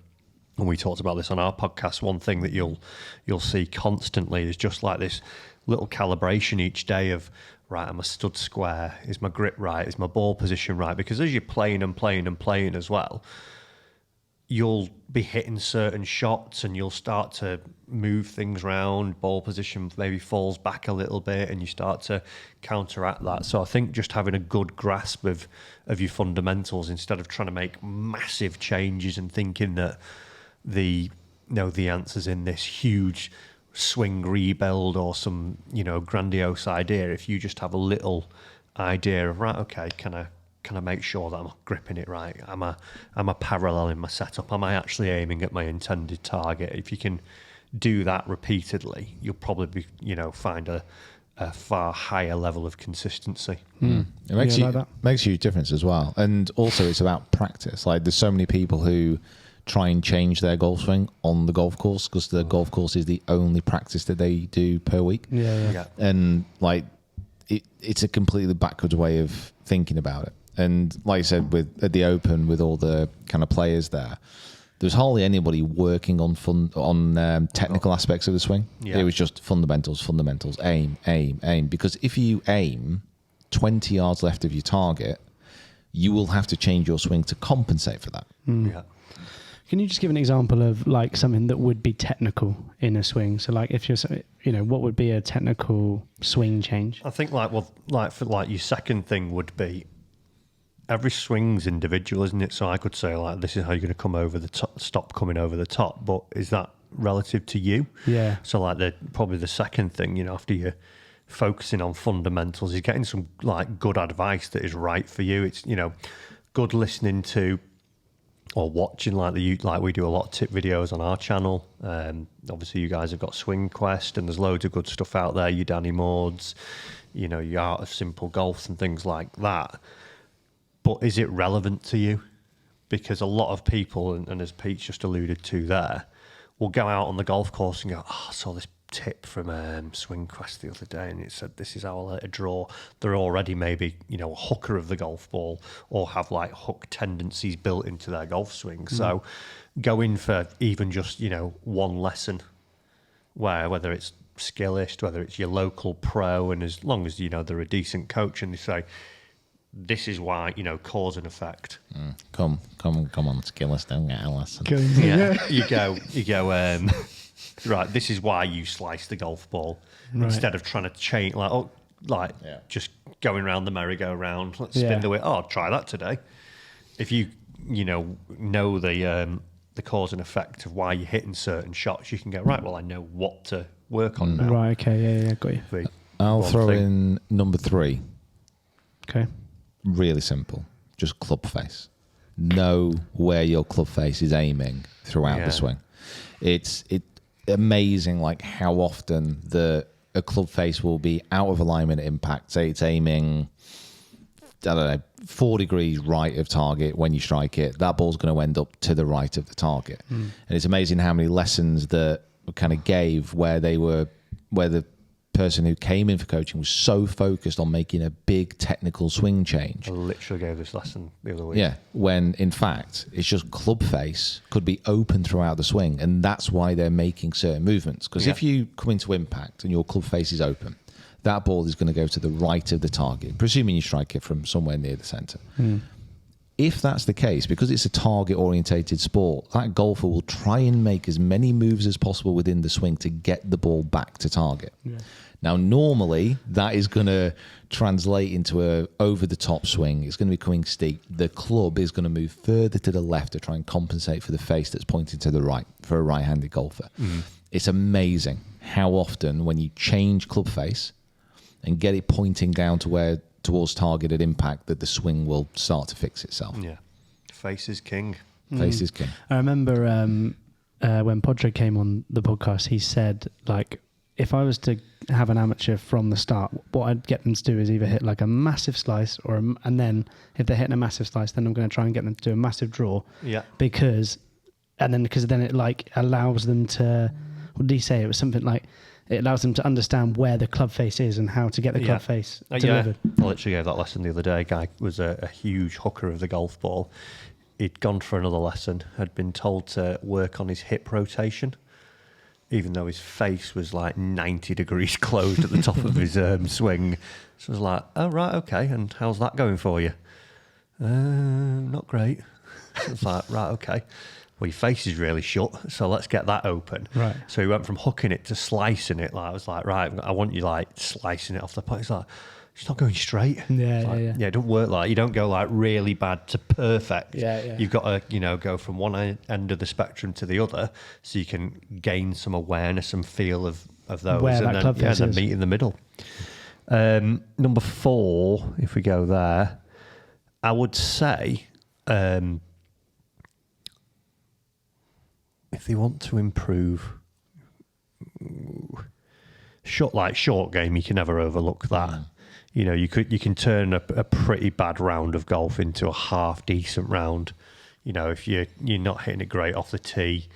and we talked about this on our podcast. One thing that you'll see constantly is just like this little calibration each day of, right, am I stood square? Is my grip right? Is my ball position right? Because as you're playing and playing and playing as well, you'll be hitting certain shots and you'll start to move things around. Ball position maybe falls back a little bit and you start to counteract that. So I think just having a good grasp of your fundamentals instead of trying to make massive changes and thinking that the answer's in this huge swing rebuild or some grandiose idea. If you just have a little idea of, right, okay, can I make sure that I'm gripping it right? Am I paralleling my setup? Am I actually aiming at my intended target? If you can do that repeatedly, you'll probably find a far higher level of consistency. It makes Yeah, like that. makes a huge difference as well. And also it's about practice. Like there's so many people who try and change their golf swing on the golf course because the golf course is the only practice that they do per week. Yeah. And like it's a completely backwards way of thinking about it. And like I said, at the Open with all the kind of players there's hardly anybody working on technical aspects of the swing. Yeah. It was just fundamentals, aim. Because if you aim 20 yards left of your target, you will have to change your swing to compensate for that. Yeah. Can you just give an example of like something that would be technical in a swing? So like if you're, what would be a technical swing change? I think for your second thing would be every swing's individual, isn't it? So I could say like, this is how you're going to come over the top, stop coming over the top, but is that relative to you? Yeah. So like probably the second thing, after you're focusing on fundamentals, is getting some like good advice that is right for you. It's, good listening to or watching like we do a lot of tip videos on our channel. Obviously you guys have got Swing Quest and there's loads of good stuff out there. You Danny Maud's, your Art of Simple Golf and things like that. But is it relevant to you? Because a lot of people, and as Pete's just alluded to there, will go out on the golf course and go, I saw this tip from Swing Quest the other day and it said this is how I'll let a draw. They're already maybe, a hooker of the golf ball or have like hook tendencies built into their golf swing. So go in for even just, one lesson whether it's Skillist, whether it's your local pro, and as long as, they're a decent coach and they say, this is why, cause and effect. Come on, Skillist, don't get a lesson. Yeah. You go, right, this is why you slice the golf ball. Right. Instead of trying to change, just going around the merry-go-round, let's spin the wheel. Oh, I'll try that today. If you, know the cause and effect of why you're hitting certain shots, you can go, right, well, I know what to work on now. Right, okay, yeah, got you. I'll throw in number 3. Okay. Really simple. Just club face. Know where your club face is aiming throughout the swing. It's amazing like how often a club face will be out of alignment at impact. Say it's aiming, 4 degrees right of target when you strike it. That ball's going to end up to the right of the target. And it's amazing how many lessons that kind of gave where the person who came in for coaching was so focused on making a big technical swing change. I literally gave this lesson the other week. Yeah, when in fact it's just club face could be open throughout the swing, and that's why they're making certain movements. Because if you come into impact and your club face is open, that ball is going to go to the right of the target, presuming you strike it from somewhere near the centre. If that's the case, because it's a target-orientated sport, that golfer will try and make as many moves as possible within the swing to get the ball back to target. Yeah. Now, normally, that is going to translate into a over-the-top swing. It's going to be coming steep. The club is going to move further to the left to try and compensate for the face that's pointing to the right for a right-handed golfer. It's amazing how often, when you change club face and get it pointing down to where towards targeted impact, that the swing will start to fix itself. Yeah. Face is king. Face is king. I remember when Podre came on the podcast, he said, like, if I was to have an amateur from the start, what I'd get them to do is either hit like a massive slice and then if they're hitting a massive slice, then I'm going to try and get them to do a massive draw. Yeah. Because then it like allows them to, what did he say? It was something like, it allows them to understand where the club face is and how to get the club face delivered. I literally gave that lesson the other day. A guy was a huge hooker of the golf ball. He'd gone for another lesson, had been told to work on his hip rotation, even though his face was like 90 degrees closed at the top of his swing. So I was like, oh, right, okay, and how's that going for you? Not great. So I was like, right, okay. Well, your face is really shut, so let's get that open. Right. So he went from hooking it to slicing it. Like I was like, right, I want you like slicing it off the point. It's like, it's not going straight. Yeah, Yeah, it don't work like, you don't go like really bad to perfect. Yeah. You've got to, go from one end of the spectrum to the other, so you can gain some awareness and feel of those, Where and that club face then is. meet in the middle. Number 4, if we go there, I would say. If they want to improve, short game, you can never overlook that. You can turn a pretty bad round of golf into a half decent round. If you're not hitting it great off the tee,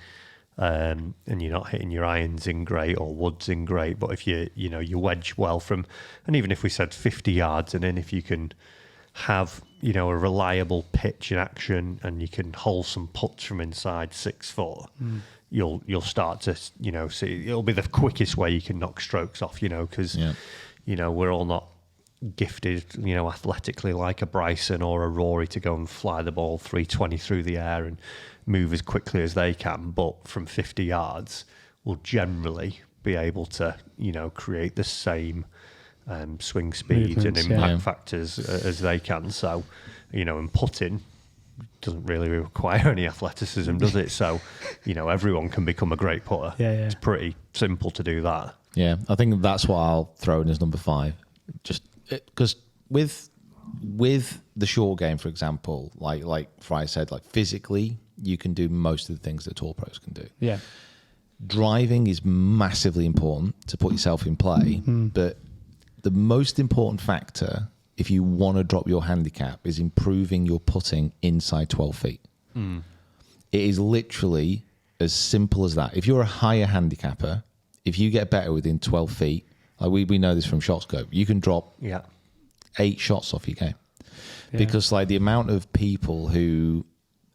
and you're not hitting your irons in great or woods in great, but if you wedge well from, and even if we said 50 yards and in, if you can have a reliable pitch in action and you can hold some putts from inside 6 foot, you'll start to see, it'll be the quickest way you can knock strokes off, because we're all not gifted athletically like a Bryson or a Rory to go and fly the ball 320 through the air and move as quickly as they can, but from 50 yards we'll generally be able to create the same swing speed and impact factors as they can. So, and putting doesn't really require any athleticism, does it? So, everyone can become a great putter. It's pretty simple to do that. Yeah, I think that's what I'll throw in as number 5. Just because with the short game, for example, like Fry said, like physically, you can do most of the things that tour pros can do. Yeah. Driving is massively important to put yourself in play, but the most important factor, if you want to drop your handicap, is improving your putting inside 12 feet. It is literally as simple as that. If you're a higher handicapper, if you get better within 12 feet, like we know this from ShotScope, you can drop 8 shots off your game. Because like the amount of people who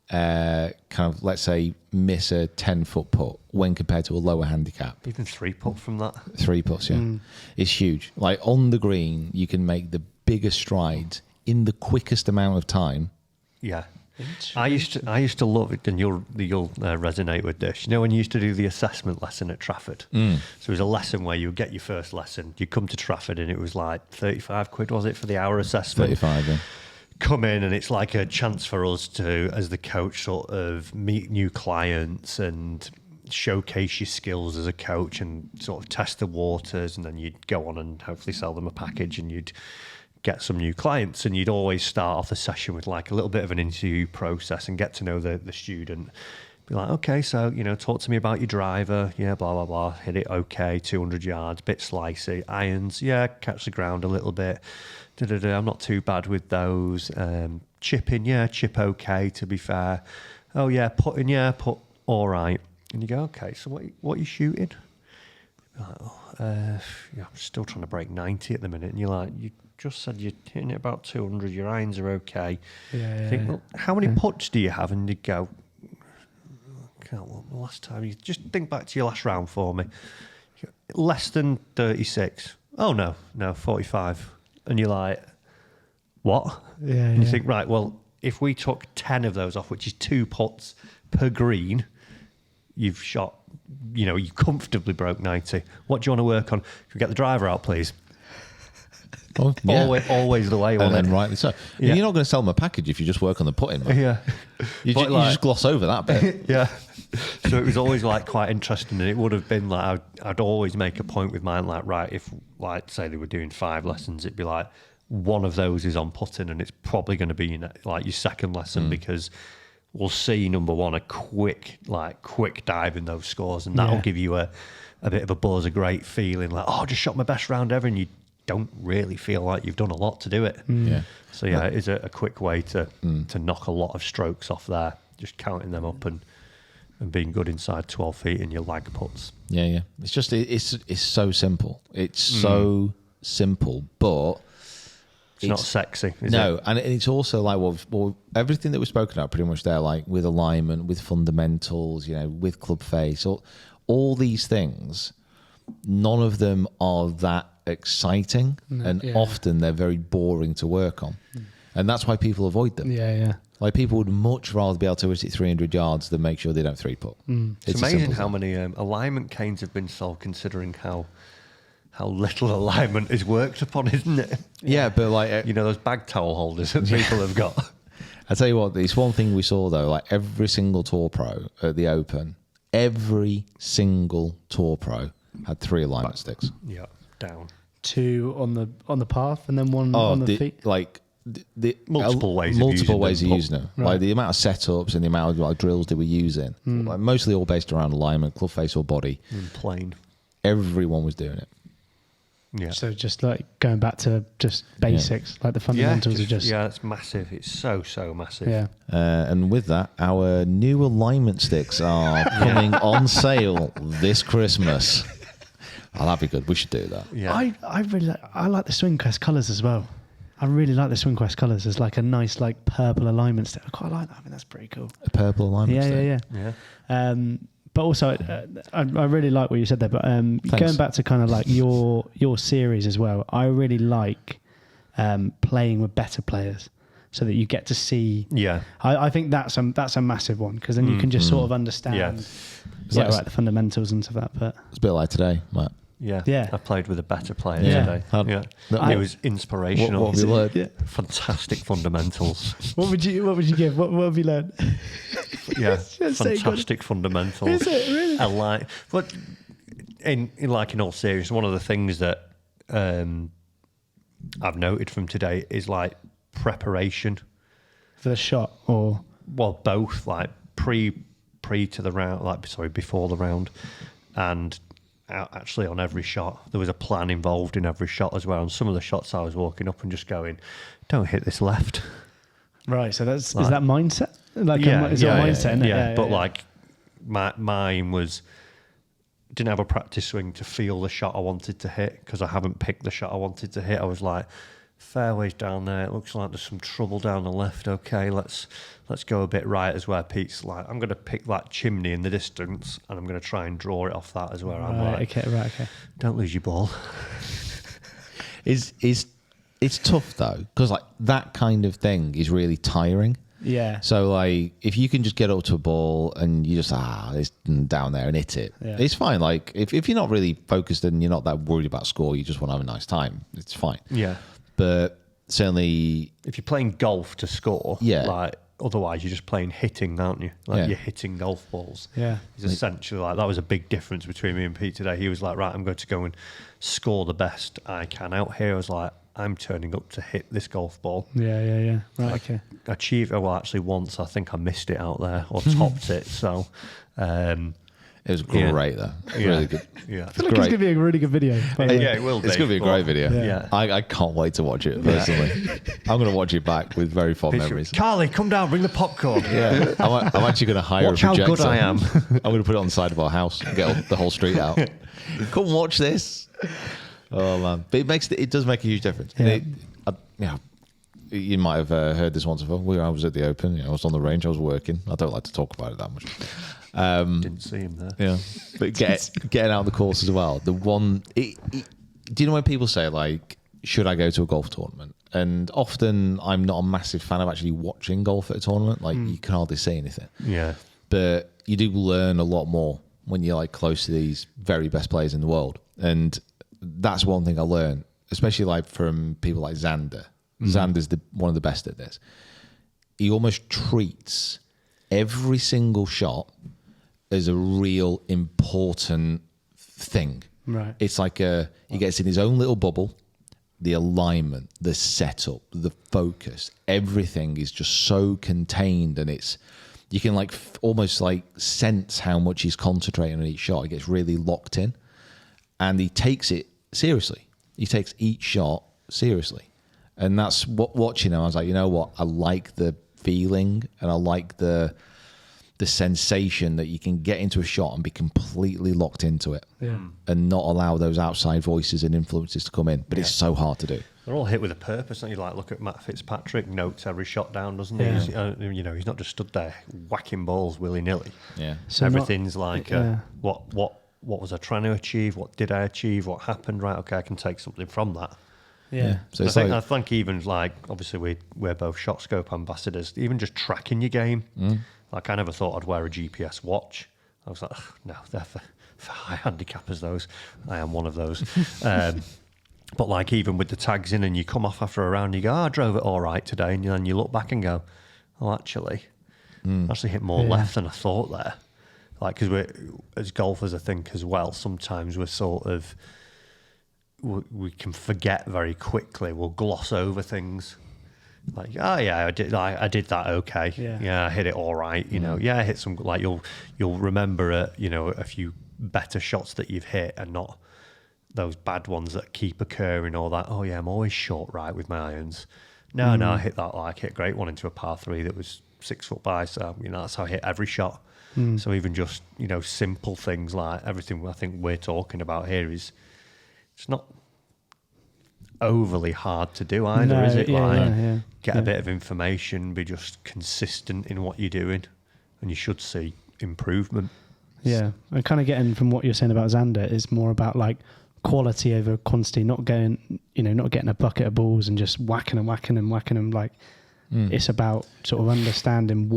kind of, let's say, miss a 10-foot putt when compared to a lower handicap. Even 3 putt from that. 3 putts, it's huge. Like on the green, you can make the biggest strides in the quickest amount of time. Yeah. I used to love it, and you'll resonate with this. When you used to do the assessment lesson at Trafford. So it was a lesson where you would get your first lesson. You come to Trafford, and it was like 35 quid, was it, for the hour assessment? 35, yeah. Come in, and it's like a chance for us to, as the coach, sort of meet new clients and showcase your skills as a coach and sort of test the waters, and then you'd go on and hopefully sell them a package, and you'd get some new clients, and you'd always start off the session with like a little bit of an interview process and get to know the student. Be like, okay, so, talk to me about your driver. Yeah, blah, blah, blah. Hit it okay, 200 yards, bit slicey. Irons, yeah, catch the ground a little bit. I'm not too bad with those. Chipping, yeah, chip okay, to be fair. Oh, yeah, putting, yeah, put all right. And you go, okay, so what are you shooting? Like, I'm still trying to break 90 at the minute. And you're like, you just said you're hitting it about 200. Your irons are okay. Yeah. Think, well, how many putts do you have? And you go, the last time, you just think back to your last round for me. Less than 36. Oh, no, 45. And you're like, what? Yeah. And you think, right, well, if we took 10 of those off, which is 2 putts per green, you've shot, you comfortably broke 90. What do you want to work on? Can we get the driver out, please? Oh, yeah. Always the way. And then rightly so. Yeah. You're not going to sell them a package if you just work on the putting. Man. Yeah. You just gloss over that bit. Yeah. So it was always like quite interesting, and it would have been like I'd always make a point with mine, like, right, if like say they were doing 5 lessons, it'd be like one of those is on putting, and it's probably going to be like your second lesson because we'll see number one a quick dive in those scores, and that'll give you a bit of a buzz, a great feeling, like, oh, I just shot my best round ever, and you don't really feel like you've done a lot to do it. Yeah. So yeah, it is a quick way to knock a lot of strokes off there, just counting them up and being good inside 12 feet in your lag putts. Yeah. It's just it's so simple. It's so simple, but it's not sexy, is no, it? and it's also like well, everything that we've spoken about pretty much there, like with alignment, with fundamentals, with club face, all these things. None of them are that exciting, and often they're very boring to work on, and that's why people avoid them. Yeah. Like people would much rather be able to hit it 300 yards than make sure they don't 3-putt. It's amazing how many alignment canes have been sold, considering how little alignment is worked upon, isn't it? Yeah, but like those bag towel holders that people have got. I tell you what, it's one thing we saw though. Like every single tour pro at the Open, every single tour pro had 3 alignment sticks. Yeah, down. 2 on the path, and then 1 on the feet. Like the multiple ways of using them. Right. Like the amount of setups and the amount of drills they were using, like mostly all based around alignment, club face or body. Plain. Everyone was doing it. Yeah. So just like going back to just basics, like the fundamentals are just... Yeah, it's massive. It's so massive. Yeah. And with that, our new alignment sticks are coming on sale this Christmas. Oh, that'd be good. We should do that. Yeah. I really like the Swing Quest colours as well. I really like the Swing Quest colours. There's like a nice like purple alignment stick. I quite like that. I mean, that's pretty cool. A purple alignment stick. Yeah. But also, I really like what you said there. But going back to kind of like your series as well, I really like playing with better players so that you get to see. Yeah. I think that's a massive one, because then you can just sort of understand the fundamentals and stuff like that. But it's a bit like today, Matt. Yeah. I played with a better player Yeah. today. It was inspirational. What have you learned? Yeah. Fantastic fundamentals. What would you give? What have you learned? Yeah. Just say Fantastic fundamentals. Is it really? I like, but in all seriousness, one of the things that I've noted from today is like preparation For the shot, or both, like pre to the round, before the round, and actually on every shot there was a plan involved in every shot as well. And some of the shots I was walking up and just going, don't hit this left. right? So that's Like, is that mindset? Like yeah, a mindset, isn't it? yeah. But like mine was, didn't have a practice swing to feel the shot I wanted to hit, because I haven't picked the shot I wanted to hit. I was like, fairways down there, it looks like there's some trouble down the left. Okay, let's go a bit right, as where Pete's like, I'm going to pick that chimney in the distance and I'm going to try and draw it off that, as where I'm like, okay. don't lose your ball. It's tough though, because like that kind of thing is really tiring. Yeah. So like if you can just get up to a ball and you just it's down there and hit it, it's fine. Like if you're not really focused and you're not that worried about score, you just want to have a nice time, it's fine. Yeah. But certainly If you're playing golf to score, like, otherwise you're just playing hitting, aren't you? Like you're hitting golf balls. Yeah. It's essentially like, that was a big difference between me and Pete today. He was like, right, I'm going to go and score the best I can out here. I was like, I'm turning up to hit this golf ball. Yeah. Right, okay. Achieve, well, actually once I think I missed it out there or topped it. So It was great, though. Yeah. Really good. Yeah. I feel like it's going to be a really good video. But Yeah, it will be. It's going to be a great video. Yeah. I can't wait to watch it, personally. I'm going to watch it back with very fond memories. Carly, come down, bring the popcorn. Yeah, I'm actually going to hire Watch a how projector. good I am. I'm going to put it on the side of our house and get the whole street out. Come watch this. Oh, man. But it does make a huge difference. Yeah. You might have heard this once before. I was at the Open. I was on the range. I was working. I don't like to talk about it that much. Didn't see him there. Yeah, but getting out of the course as well. The one, do you know when people say like, should I go to a golf tournament? And often I'm not a massive fan of actually watching golf at a tournament. Like you can hardly see anything. Yeah. But you do learn a lot more when you're like close to these very best players in the world. And that's one thing I learned, especially like from people like Xander. Xander's one of the best at this. He almost treats every single shot as a real important thing. Right. It's like he gets in his own little bubble. The alignment, the setup, the focus, everything is just so contained, and you can like almost like sense how much he's concentrating on each shot. He gets really locked in, and he takes it seriously. He takes each shot seriously, and that's what watching him. I was like, you know what? I like the feeling, and I like the sensation that you can get into a shot and be completely locked into it, and not allow those outside voices and influences to come in. But it's so hard to do. They're all hit with a purpose, don't you? Like, look at Matt Fitzpatrick, notes every shot down, doesn't he? Yeah. He's not just stood there whacking balls willy-nilly. Yeah. So Everything's what was I trying to achieve? What did I achieve? What happened? Right, okay, I can take something from that. Yeah. So I think even like, obviously we're both shot scope ambassadors, even just tracking your game. Like, I never thought I'd wear a GPS watch. I was like, no, they're for high handicappers, those. I am one of those. But like, even with the tags in, and you come off after a round, you go, I drove it all right today. And then you look back and go, oh, actually hit more left than I thought there. Like, because we're, as golfers, I think as well, sometimes we're sort of, we can forget very quickly. We'll gloss over things. Like, oh yeah, I did that okay. Yeah, I hit it all right. Yeah, I hit some, like, you'll remember a few better shots that you've hit, and not those bad ones that keep occurring, or that, oh yeah, I'm always short right with my irons. No, I hit a great one into a par 3 that was 6 foot by, so that's how I hit every shot. So even just simple things like everything I think we're talking about here it's not overly hard to do either, is it? Get a bit of information, be just consistent in what you're doing, and you should see improvement. Yeah, and kind of getting from what you're saying about Xander is more about like quality over quantity, not getting a bucket of balls and just whacking them. Like it's about sort of understanding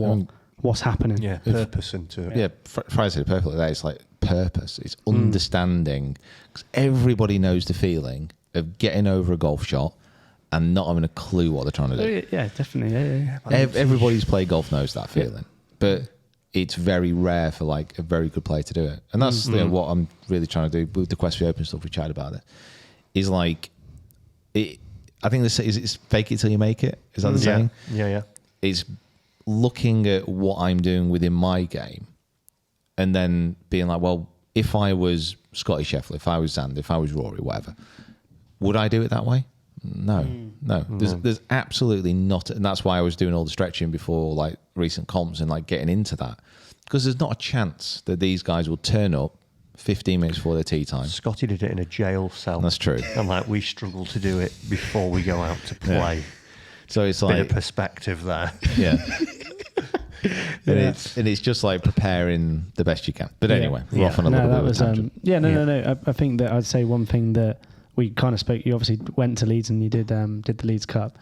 what's happening. Yeah, purpose into it. Yeah, Friday said it perfectly there. It's like purpose. It's understanding, because everybody knows the feeling of getting over a golf shot and not having a clue what they're trying to do. Yeah, definitely. Yeah. Everybody who's played golf knows that feeling, but it's very rare for like a very good player to do it. And that's what I'm really trying to do with the Quest for the Open stuff we chatted about. It is like, I think it's fake it till you make it. Is that the saying? Yeah. It's looking at what I'm doing within my game, and then being like, well, if I was Scotty Scheffler, if I was Xander, if I was Rory, whatever, would I do it that way? No. There's absolutely not, and that's why I was doing all the stretching before like recent comps and like getting into that, because there's not a chance that these guys will turn up 15 minutes before their tee time. Scotty did it in a jail cell. That's true. And like, we struggle to do it before we go out to play. Yeah. So it's Bit like of perspective there. Yeah. And it's just like preparing the best you can. But anyway, we're off on a little bit of a tangent. No. I think that I'd say one thing that we kind of spoke. You obviously went to Leeds and you did the Leeds Cup.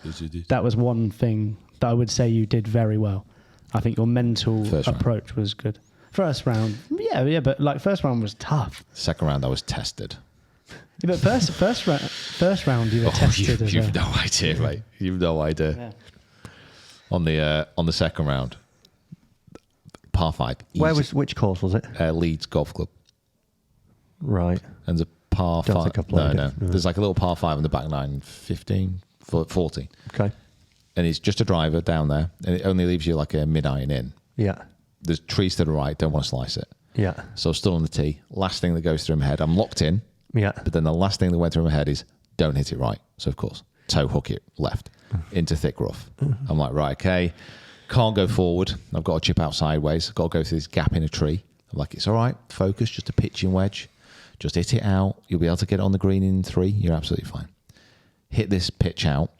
That was one thing that I would say you did very well. I think your mental approach was good. First round, but like first round was tough. Second round, I was tested. Yeah, but first round you were tested. You've no idea, mate. You've no idea. Yeah. On the second round, par 5. Easy. Which course was it? Leeds Golf Club. Right. And the par 5. Think I played No. it. There's like a little par 5 on the back nine, 15, 14. Okay. And it's just a driver down there, and it only leaves you like a mid-iron in. Yeah. There's trees to the right, don't want to slice it. Yeah. So I'm still on the tee. Last thing that goes through my head, I'm locked in. Yeah. But then the last thing that went through my head is don't hit it right. So of course, toe hook it left into thick rough. I'm like, right, okay. Can't go forward. I've got to chip out sideways. I've got to go through this gap in a tree. I'm like, it's all right. Focus, just a pitching wedge. Just hit it out. You'll be able to get it on the green in 3. You're absolutely fine. Hit this pitch out.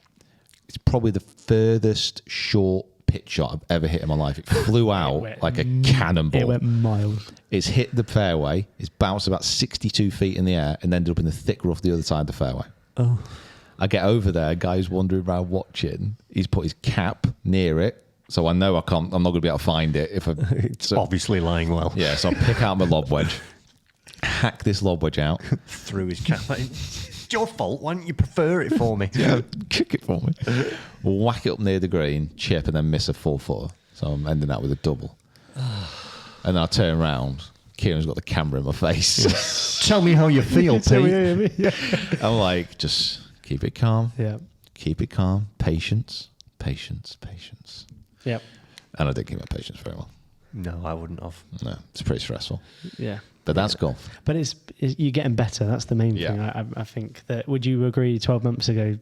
It's probably the furthest short pitch shot I've ever hit in my life. It flew out like a cannonball. It went miles. It's hit the fairway. It's bounced about 62 feet in the air and ended up in the thick rough the other side of the fairway. Oh. I get over there. A guy's wandering around watching. He's put his cap near it. So I know I'm not going to be able to find it. It's obviously lying well. Yeah, so I pick out my lob wedge, hack this lob wedge out. Through his cap. It's your fault. Why don't you prefer it for me? Yeah, kick it for me. Whack it up near the green, chip, and then miss a 4-footer. So I'm ending that with a double. And then I turn around. Kieran's got the camera in my face. Tell me how you feel, Pete. Yeah. I'm like, just keep it calm. Yeah. Keep it calm. Patience. Yep. And I didn't keep my patience very well. No, I wouldn't have. No, it's pretty stressful. Yeah. But that's golf. But it's you're getting better. That's the main thing. I think that. Would you agree? 12 months ago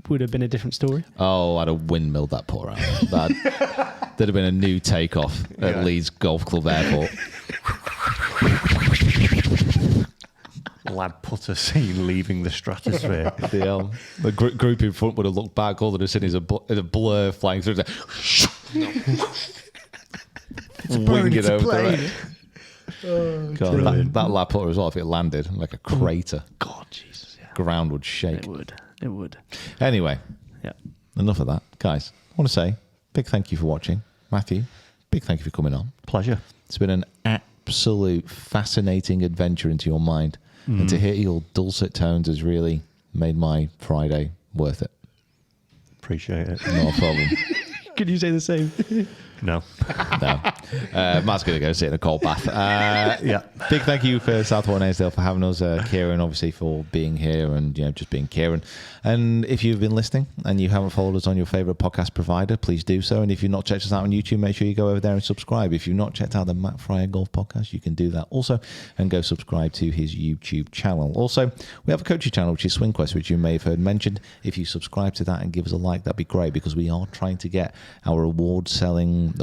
would have been a different story. Oh, I'd have windmilled that putter out. There'd have been a new takeoff at Leeds Golf Club Airport. Lad putter scene leaving the stratosphere. The group in front would have looked back. All they'd have seen is a blur flying through. Wing it over there. Oh, God, that lap putter as well, if it landed like a crater, God, Jesus. Yeah. ground would shake. It would. Anyway, Yeah. enough of that. Guys, I want to say big thank you for watching. Matthew, big thank you for coming on. Pleasure. It's been an absolute fascinating adventure into your mind. And to hear your dulcet tones has really made my Friday worth it. Appreciate it. Not a problem. Could you say the same? No. No. Matt's going to go sit in a cold bath. Yeah. Big thank you for Southport and Aysdale for having us. Kieran, obviously, for being here and just being Kieran. And if you've been listening and you haven't followed us on your favourite podcast provider, please do so. And if you've not checked us out on YouTube, make sure you go over there and subscribe. If you've not checked out the Matt Fryer Golf Podcast, you can do that also and go subscribe to his YouTube channel. Also, we have a coaching channel, which is Swing Quest, which you may have heard mentioned. If you subscribe to that and give us a like, that'd be great because we are trying to get our winning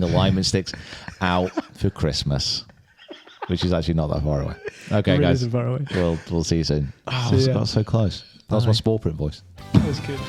alignment sticks out for Christmas, which is actually not that far away. Okay, It guys, isn't far away. we'll see you soon. Oh, See it's ya. got so close. That was my sport print voice. That was good.